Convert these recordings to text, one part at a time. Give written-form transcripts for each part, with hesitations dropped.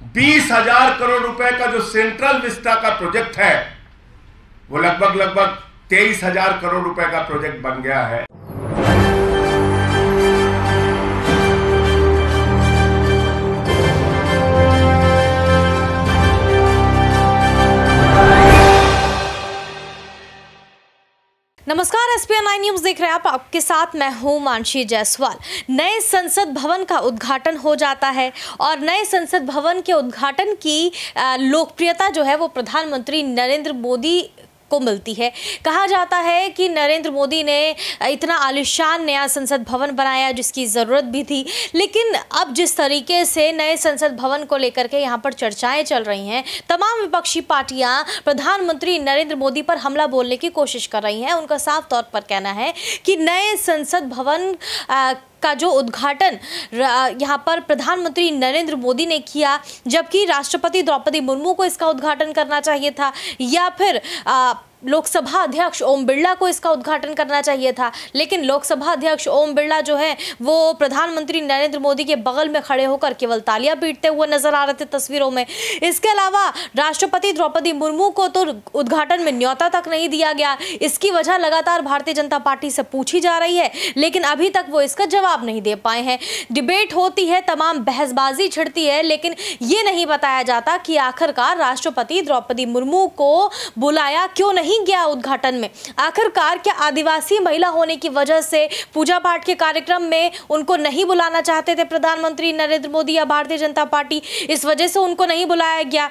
20,000 करोड़ रुपए का जो सेंट्रल विस्टा का प्रोजेक्ट है वो लगभग 23,000 करोड़ रुपए का प्रोजेक्ट बन गया है। नमस्कार, SPN 9 न्यूज देख रहे हैं आप। आपके साथ मैं हूं मानसी जायसवाल। नए संसद भवन का उद्घाटन हो जाता है और नए संसद भवन के उद्घाटन की लोकप्रियता जो है वो प्रधानमंत्री नरेंद्र मोदी को मिलती है। कहा जाता है कि नरेंद्र मोदी ने इतना आलीशान नया संसद भवन बनाया जिसकी ज़रूरत भी थी, लेकिन अब जिस तरीके से नए संसद भवन को लेकर के यहाँ पर चर्चाएं चल रही हैं, तमाम विपक्षी पार्टियां प्रधानमंत्री नरेंद्र मोदी पर हमला बोलने की कोशिश कर रही हैं। उनका साफ तौर पर कहना है कि नए संसद भवन का जो उद्घाटन यहाँ पर प्रधानमंत्री नरेंद्र मोदी ने किया, जबकि राष्ट्रपति द्रौपदी मुर्मू को इसका उद्घाटन करना चाहिए था या फिर लोकसभा अध्यक्ष ओम बिरला को इसका उद्घाटन करना चाहिए था। लेकिन लोकसभा अध्यक्ष ओम बिरला जो है वो प्रधानमंत्री नरेंद्र मोदी के बगल में खड़े होकर केवल तालियां पीटते हुए नजर आ रहे थे तस्वीरों में। इसके अलावा राष्ट्रपति द्रौपदी मुर्मू को तो उद्घाटन में न्योता तक नहीं दिया गया। इसकी वजह लगातार भारतीय जनता पार्टी से पूछी जा रही है, लेकिन अभी तक वो इसका जवाब नहीं दे पाए हैं। डिबेट होती है, तमाम बहसबाजी छिड़ती है, लेकिन ये नहीं बताया जाता कि आखिरकार राष्ट्रपति द्रौपदी मुर्मू को बुलाया क्यों नहीं गया उद्घाटन में। आखिरकार क्या आदिवासी महिला होने की वजह से पूजा पाठ के कार्यक्रम में उनको नहीं बुलाना चाहते थे प्रधानमंत्री नरेंद्र मोदी या भारतीय जनता पार्टी, इस वजह से उनको नहीं बुलाया गया?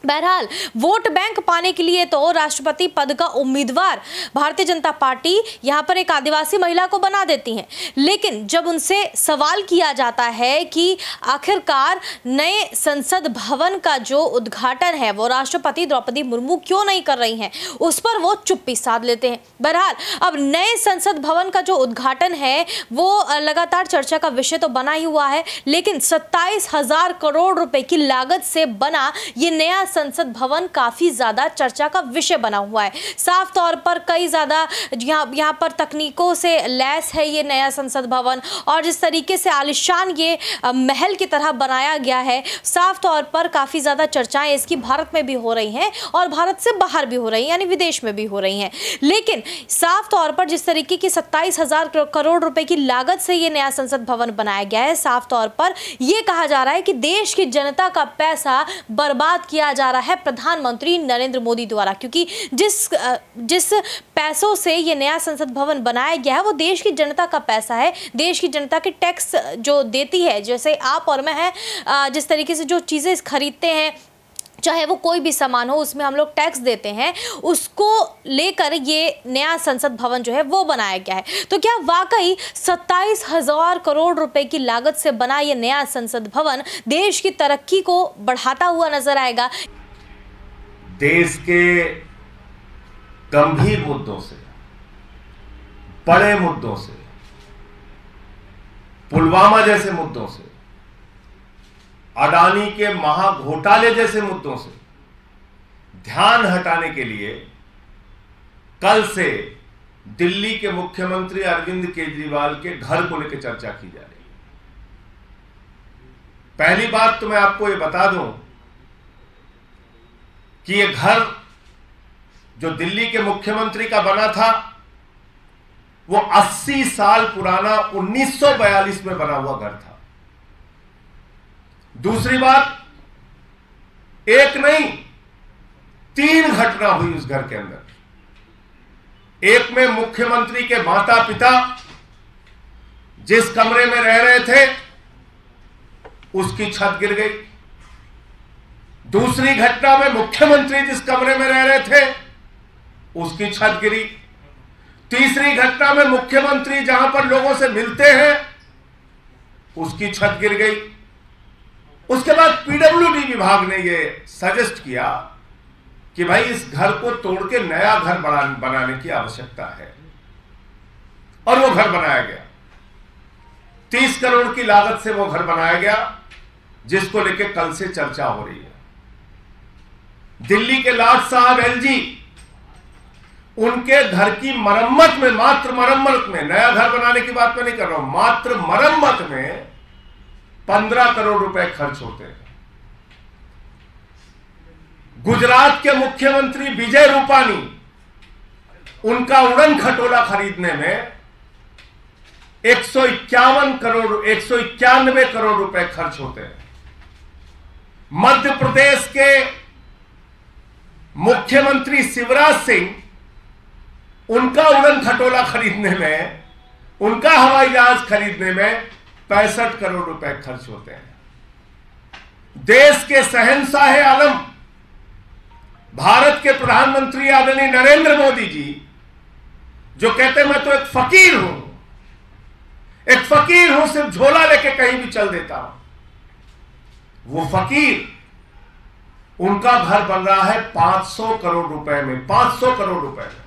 बहरहाल वोट बैंक पाने के लिए तो राष्ट्रपति पद का उम्मीदवार भारतीय जनता पार्टी यहां पर एक आदिवासी महिला को बना देती है, लेकिन जब उनसे सवाल किया जाता है कि आखिरकार नए संसद भवन का जो उद्घाटन है वो राष्ट्रपति द्रौपदी मुर्मू क्यों नहीं कर रही हैं, उस पर वो चुप्पी साध लेते हैं। बहरहाल अब नए संसद भवन का जो उद्घाटन है वो लगातार चर्चा का विषय तो बना ही हुआ है, लेकिन 27,000 करोड़ रुपए की लागत से बना ये नया संसद भवन काफी ज्यादा चर्चा का विषय बना हुआ है। साफ तौर पर कई ज्यादा यहाँ पर तकनीकों से लैस है ये नया संसद भवन, और जिस तरीके से आलिशान ये महल की तरह बनाया गया है, साफ तौर पर काफी ज्यादा चर्चाएं इसकी भारत में भी हो रही हैं और भारत से बाहर भी हो रही हैं, यानी विदेश में भी हो रही हैं। लेकिन साफ तौर पर जिस तरीके की 27,000 करोड़ रुपए की लागत से ये नया संसद भवन बनाया गया है, साफ तौर पर यह कहा जा रहा है कि देश की जनता का पैसा बर्बाद किया जा रहा है प्रधानमंत्री नरेंद्र मोदी द्वारा, क्योंकि जिस पैसों से ये नया संसद भवन बनाया गया है वो देश की जनता का पैसा है। देश की जनता के टैक्स जो देती है, जैसे आप और मैं हैं, जिस तरीके से जो चीजें खरीदते हैं, चाहे वो कोई भी सामान हो, उसमें हम लोग टैक्स देते हैं, उसको लेकर ये नया संसद भवन जो है वो बनाया गया है। तो क्या वाकई 27,000 करोड़ रुपए की लागत से बना ये नया संसद भवन देश की तरक्की को बढ़ाता हुआ नजर आएगा? देश के गंभीर मुद्दों से, बड़े मुद्दों से, पुलवामा जैसे मुद्दों से, अडानी के महाघोटाले जैसे मुद्दों से ध्यान हटाने के लिए कल से दिल्ली के मुख्यमंत्री अरविंद केजरीवाल के घर को लेकर चर्चा की जा रही है। पहली बात तो मैं आपको ये बता दूं कि ये घर जो दिल्ली के मुख्यमंत्री का बना था वो 80 साल पुराना 1942 में बना हुआ घर था। दूसरी बात, एक नहीं 3 घटना हुई उस घर के अंदर। एक में मुख्यमंत्री के माता पिता जिस कमरे में रह रहे थे उसकी छत गिर गई। दूसरी घटना में मुख्यमंत्री जिस कमरे में रह रहे थे उसकी छत गिरी। तीसरी घटना में मुख्यमंत्री जहां पर लोगों से मिलते हैं उसकी छत गिर गई। उसके बाद पीडब्ल्यूडी विभाग ने यह सजेस्ट किया कि भाई इस घर को तोड़ के नया घर बनाने की आवश्यकता है, और वो घर बनाया गया। 30 करोड़ की लागत से वो घर बनाया गया, जिसको लेके कल से चर्चा हो रही है। दिल्ली के लाट साहब एलजी, उनके घर की मरम्मत में, मात्र मरम्मत में, नया घर बनाने की बात मैं नहीं कर रहा हूं, मात्र मरम्मत में 15 करोड़ रुपए खर्च होते हैं। गुजरात के मुख्यमंत्री विजय रूपानी, उनका उड़न खटोला खरीदने में 191 करोड़ रुपए खर्च होते हैं। मध्य प्रदेश के मुख्यमंत्री शिवराज सिंह, उनका उड़न खटोला खरीदने में, उनका हवाई जहाज खरीदने में 65 करोड़ रुपए खर्च होते हैं। देश के शहंशाह आलम, भारत के प्रधानमंत्री आदरणीय नरेंद्र मोदी जी, जो कहते हैं मैं तो एक फकीर हूं, सिर्फ झोला लेके कहीं भी चल देता हूं, वो फकीर, उनका घर बन रहा है 500 करोड़ रुपए में, 500 करोड़ रुपए में।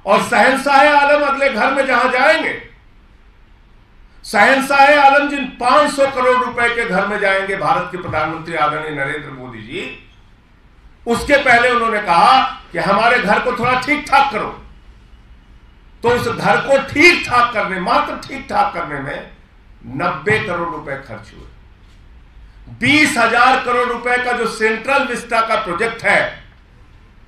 और शहंशाह आलम अगले घर में जहां जाएंगे, शहंशाह आलम जिन 500 करोड़ रुपए के घर में जाएंगे भारत के प्रधानमंत्री आदरणीय नरेंद्र मोदी जी, उसके पहले उन्होंने कहा कि हमारे घर को थोड़ा ठीक ठाक करो। तो उस घर को ठीक ठाक करने, मात्र ठीक ठाक करने में 90 करोड़ रुपए खर्च हुए। 20,000 करोड़ रुपए का जो सेंट्रल विस्टा का प्रोजेक्ट है,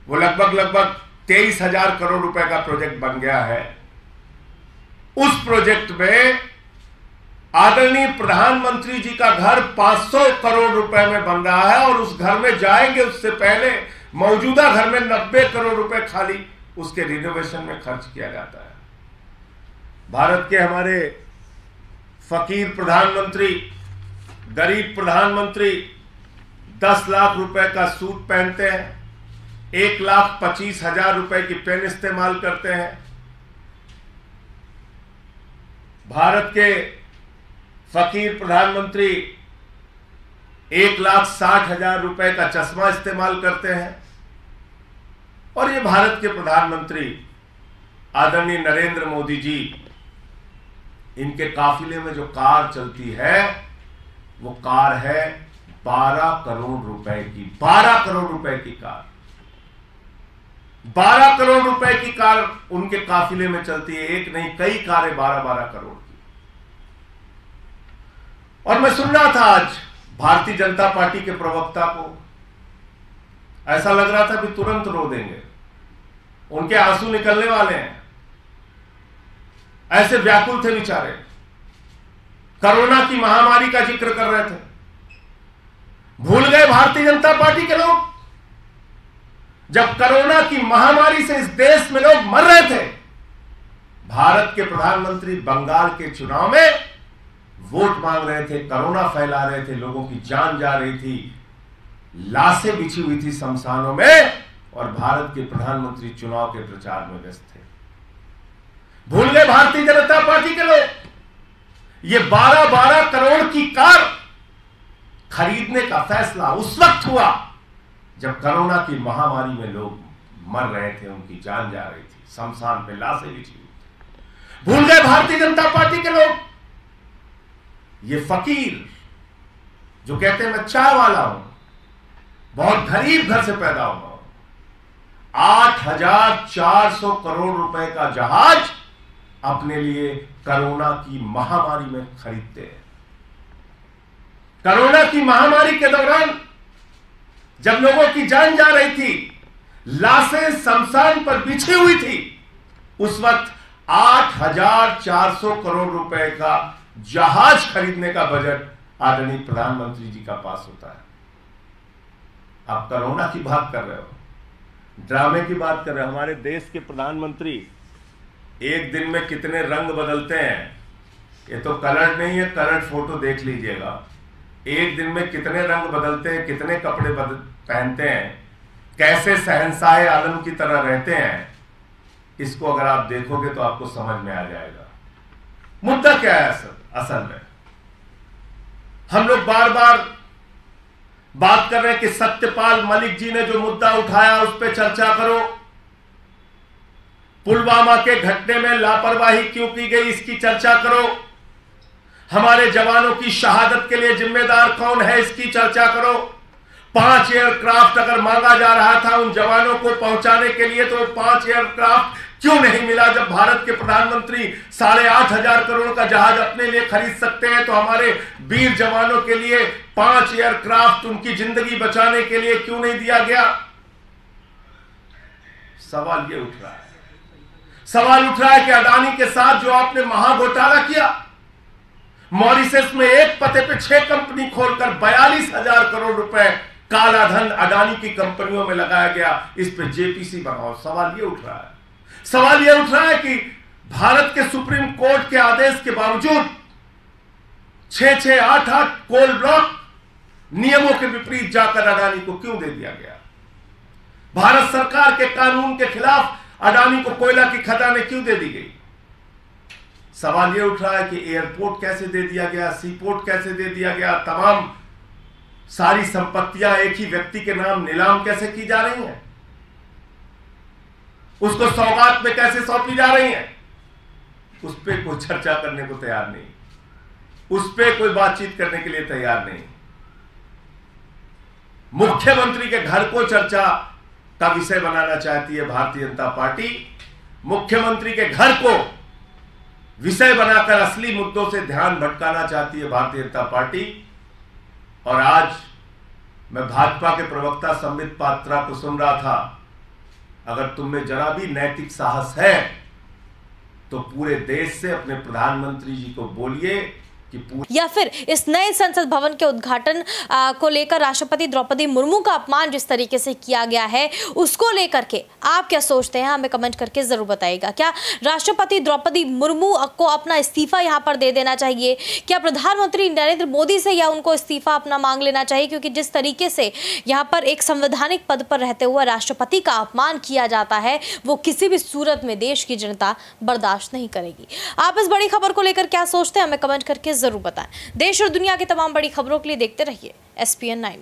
वो लगभग 23,000 करोड़ रुपए का प्रोजेक्ट बन गया है। उस प्रोजेक्ट में आदरणीय प्रधानमंत्री जी का घर 500 करोड़ रुपए में बन रहा है, और उस घर में जाएंगे उससे पहले मौजूदा घर में 90 करोड़ रुपए खाली उसके रिनोवेशन में खर्च किया जाता है। भारत के हमारे फकीर प्रधानमंत्री, गरीब प्रधानमंत्री 10 लाख रुपए का सूट पहनते हैं, 1,25,000 रुपए की पेन इस्तेमाल करते हैं। भारत के फकीर प्रधानमंत्री 1,60,000 रुपए का चश्मा इस्तेमाल करते हैं। और ये भारत के प्रधानमंत्री आदरणीय नरेंद्र मोदी जी, इनके काफिले में जो कार चलती है, वो कार है 12 करोड़ रुपए की, 12 करोड़ रुपए की कार, 12 करोड़ रुपए की कार उनके काफिले में चलती है। एक नहीं, कई कारें 12-12 करोड़ की। और मैं सुन रहा था आज भारतीय जनता पार्टी के प्रवक्ता को, ऐसा लग रहा था कि तुरंत रो देंगे, उनके आंसू निकलने वाले हैं, ऐसे व्याकुल थे बेचारे। कोरोना की महामारी का जिक्र कर रहे थे। भूल गए भारतीय जनता पार्टी के लोग, जब कोरोना की महामारी से इस देश में लोग मर रहे थे, भारत के प्रधानमंत्री बंगाल के चुनाव में वोट मांग रहे थे, कोरोना फैला रहे थे, लोगों की जान जा रही थी, लाशें बिछी हुई थी शमशानों में, और भारत के प्रधानमंत्री चुनाव के प्रचार में व्यस्त थे। भूल गए भारतीय जनता पार्टी के लोग। ये 12-12 करोड़ की कार खरीदने का फैसला उस वक्त हुआ जब कोरोना की महामारी में लोग मर रहे थे, उनकी जान जा रही थी, शमशान पे लाशें बिछी हुई थी। भूल गए भारतीय जनता पार्टी के लोग। ये फकीर जो कहते हैं मैं चाय वाला हूं, बहुत गरीब घर से पैदा हुआ हूं, 8,400 करोड़ रुपए का जहाज अपने लिए कोरोना की महामारी में खरीदते हैं। कोरोना की महामारी के दौरान जब लोगों की जान जा रही थी, लाशें शमशान पर बिछी हुई थी, उस वक्त 8,400 करोड़ रुपए का जहाज खरीदने का बजट आदरणीय प्रधानमंत्री जी का पास होता है। आप कोरोना की बात कर रहे हो, ड्रामे की बात कर रहे हो। हमारे देश के प्रधानमंत्री एक दिन में कितने रंग बदलते हैं, ये तो कलर नहीं है, कलर फोटो देख लीजिएगा। एक दिन में कितने रंग बदलते हैं, कितने कपड़े पहनते हैं, कैसे शहंशाह आलम की तरह रहते हैं, इसको अगर आप देखोगे तो आपको समझ में आ जाएगा। मुद्दा क्या है असल में? हम लोग बार बार बात कर रहे हैं कि सत्यपाल मलिक जी ने जो मुद्दा उठाया उस पर चर्चा करो, पुलवामा के घटने में लापरवाही क्यों की गई इसकी चर्चा करो, हमारे जवानों की शहादत के लिए जिम्मेदार कौन है इसकी चर्चा करो। 5 एयरक्राफ्ट अगर मांगा जा रहा था उन जवानों को पहुंचाने के लिए, तो 5 एयरक्राफ्ट क्यों नहीं मिला? जब भारत के प्रधानमंत्री 8,500 करोड़ का जहाज अपने लिए खरीद सकते हैं, तो हमारे वीर जवानों के लिए 5 एयरक्राफ्ट उनकी जिंदगी बचाने के लिए क्यों नहीं दिया गया? सवाल ये उठ रहा है। सवाल उठ रहा है कि अडानी के साथ जो आपने महाघोटाला किया, मॉरिशस में एक पते पे 6 कंपनी खोलकर 42,000 करोड़ रुपए काला धन अडानी की कंपनियों में लगाया गया, इस पे जेपीसी बनाओ। सवाल ये उठ रहा है। सवाल ये उठ रहा है कि भारत के सुप्रीम कोर्ट के आदेश के बावजूद 6-6, 8-8 कोल ब्लॉक नियमों के विपरीत जाकर अडानी को क्यों दे दिया गया? भारत सरकार के कानून के खिलाफ अडानी को कोयला की खदानें क्यों दे दी गई? सवाल यह उठ रहा है कि एयरपोर्ट कैसे दे दिया गया, सीपोर्ट कैसे दे दिया गया, तमाम सारी संपत्तियां एक ही व्यक्ति के नाम नीलाम कैसे की जा रही हैं, उसको सौगात में कैसे सौंपी जा रही हैं, उस पर कोई चर्चा करने को तैयार नहीं, उस पर कोई बातचीत करने के लिए तैयार नहीं। मुख्यमंत्री के घर को चर्चा का विषय बनाना चाहती है भारतीय जनता पार्टी। मुख्यमंत्री के घर को विषय बनाकर असली मुद्दों से ध्यान भटकाना चाहती है भारतीय जनता पार्टी। और आज मैं भाजपा के प्रवक्ता संबित पात्रा को सुन रहा था, अगर तुम में जरा भी नैतिक साहस है तो पूरे देश से अपने प्रधानमंत्री जी को बोलिए कि या फिर इस नए संसद भवन के उद्घाटन को लेकर राष्ट्रपति द्रौपदी मुर्मू का अपमान जिस तरीके से किया गया है, उसको लेकर के आप क्या सोचते हैं? हमें कमेंट करके जरूर बताइएगा। क्या राष्ट्रपति द्रौपदी मुर्मू को अपना इस्तीफा यहां पर दे देना चाहिए? क्या प्रधानमंत्री नरेंद्र मोदी से या उनको इस्तीफा अपना मांग लेना चाहिए? क्योंकि जिस तरीके से यहाँ पर एक संवैधानिक पद पर रहते हुए राष्ट्रपति का अपमान किया जाता है, वो किसी भी सूरत में देश की जनता बर्दाश्त नहीं करेगी। आप इस बड़ी खबर को लेकर क्या सोचते हैं? हमें कमेंट करके जरूर बताएं। देश और दुनिया की तमाम बड़ी खबरों के लिए देखते रहिए SPN 9।